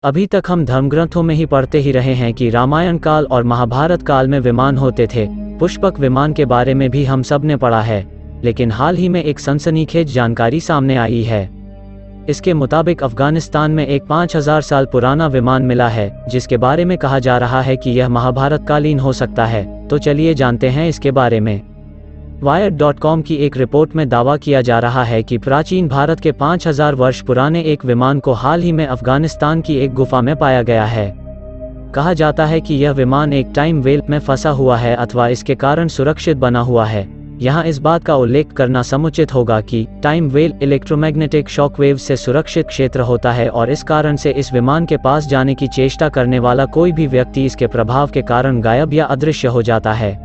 अभी तक हम धर्मग्रंथों में ही पढ़ते ही रहे हैं कि रामायण काल और महाभारत काल में विमान होते थे। पुष्पक विमान के बारे में भी हम सब ने पढ़ा है, लेकिन हाल ही में एक सनसनीखेज जानकारी सामने आई है। इसके मुताबिक अफगानिस्तान में एक 5000 साल पुराना विमान मिला है, जिसके बारे में कहा जा रहा है कि यह महाभारत कालीन हो सकता है। तो चलिए जानते हैं इसके बारे में। Wired.com की एक रिपोर्ट में दावा किया जा रहा है कि प्राचीन भारत के 5000 वर्ष पुराने एक विमान को हाल ही में अफगानिस्तान की एक गुफा में पाया गया है। कहा जाता है कि यह विमान एक टाइम वेल में फंसा हुआ है अथवा इसके कारण सुरक्षित बना हुआ है। यहाँ इस बात का उल्लेख करना समुचित होगा कि टाइम वेल इलेक्ट्रोमैग्नेटिक शॉकवेव से सुरक्षित क्षेत्र होता है और इस कारण से इस विमान के पास जाने की चेष्टा करने वाला कोई भी व्यक्ति इसके प्रभाव के कारण गायब या अदृश्य हो जाता है।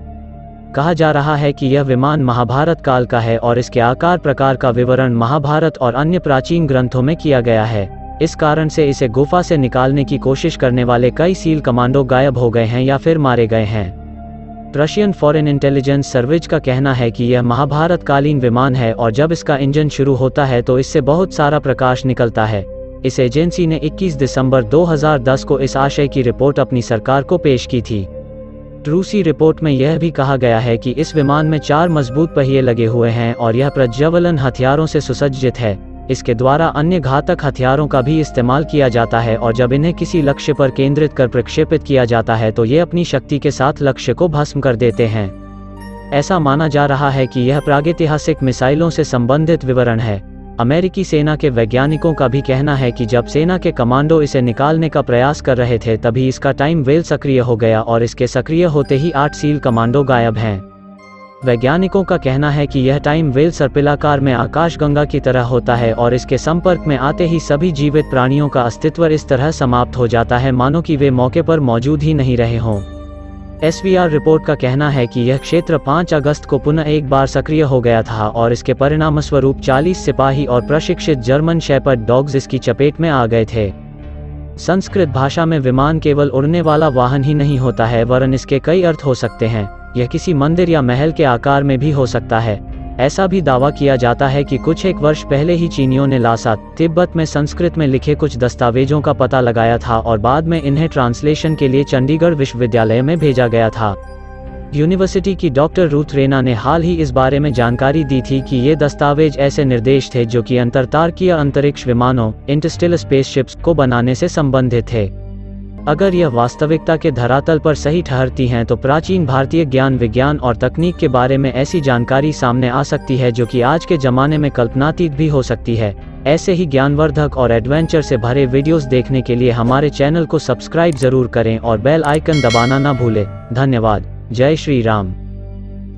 कहा जा रहा है कि यह विमान महाभारत काल का है और इसके आकार प्रकार का विवरण महाभारत और अन्य प्राचीन ग्रंथों में किया गया है। इस कारण से इसे गुफा से निकालने की कोशिश करने वाले कई सील कमांडो गायब हो गए हैं या फिर मारे गए हैं। रशियन फॉरेन इंटेलिजेंस सर्विस का कहना है कि यह महाभारत कालीन विमान है और जब इसका इंजन शुरू होता है तो इससे बहुत सारा प्रकाश निकलता है। इस एजेंसी ने 21 दिसंबर 2010 को इस आशय की रिपोर्ट अपनी सरकार को पेश की थी। रूसी रिपोर्ट में यह भी कहा गया है कि इस विमान में 4 मजबूत पहिए लगे हुए हैं और यह प्रज्वलन हथियारों से सुसज्जित है। इसके द्वारा अन्य घातक हथियारों का भी इस्तेमाल किया जाता है और जब इन्हें किसी लक्ष्य पर केंद्रित कर प्रक्षेपित किया जाता है तो ये अपनी शक्ति के साथ लक्ष्य को भस्म कर देते हैं। ऐसा माना जा रहा है कि यह प्रागैतिहासिक मिसाइलों से संबंधित विवरण है। अमेरिकी सेना के वैज्ञानिकों का भी कहना है कि जब सेना के कमांडो इसे निकालने का प्रयास कर रहे थे तभी इसका टाइम वेल सक्रिय हो गया और इसके सक्रिय होते ही 8 सील कमांडो गायब हैं। वैज्ञानिकों का कहना है कि यह टाइम वेल सर्पिलाकार में आकाशगंगा की तरह होता है और इसके संपर्क में आते ही सभी जीवित प्राणियों का अस्तित्व इस तरह समाप्त हो जाता है मानो कि वे मौके पर मौजूद ही नहीं रहे हों। SVR रिपोर्ट का कहना है कि यह क्षेत्र 5 अगस्त को पुनः एक बार सक्रिय हो गया था और इसके परिणामस्वरूप 40 सिपाही और प्रशिक्षित जर्मन शेपर्ड डॉग्स इसकी चपेट में आ गए थे। संस्कृत भाषा में विमान केवल उड़ने वाला वाहन ही नहीं होता है, वरन इसके कई अर्थ हो सकते हैं। यह किसी मंदिर या महल के आकार में भी हो सकता है। ऐसा भी दावा किया जाता है कि कुछ एक वर्ष पहले ही चीनियों ने लासा, तिब्बत में संस्कृत में लिखे कुछ दस्तावेजों का पता लगाया था और बाद में इन्हें ट्रांसलेशन के लिए चंडीगढ़ विश्वविद्यालय में भेजा गया था। यूनिवर्सिटी की डॉक्टर रूथ रेना ने हाल ही इस बारे में जानकारी दी थी कि ये दस्तावेज ऐसे निर्देश थे जो कि अंतरतारकीय अंतरिक्ष विमानों इंटरस्टेलर स्पेसशिप्स को बनाने से संबंधित थे। अगर यह वास्तविकता के धरातल पर सही ठहरती हैं तो प्राचीन भारतीय ज्ञान विज्ञान और तकनीक के बारे में ऐसी जानकारी सामने आ सकती है जो कि आज के जमाने में कल्पनातीत भी हो सकती है। ऐसे ही ज्ञानवर्धक और एडवेंचर से भरे वीडियोस देखने के लिए हमारे चैनल को सब्सक्राइब जरूर करें और बेल आइकन दबाना ना भूलें। धन्यवाद। जय श्री राम।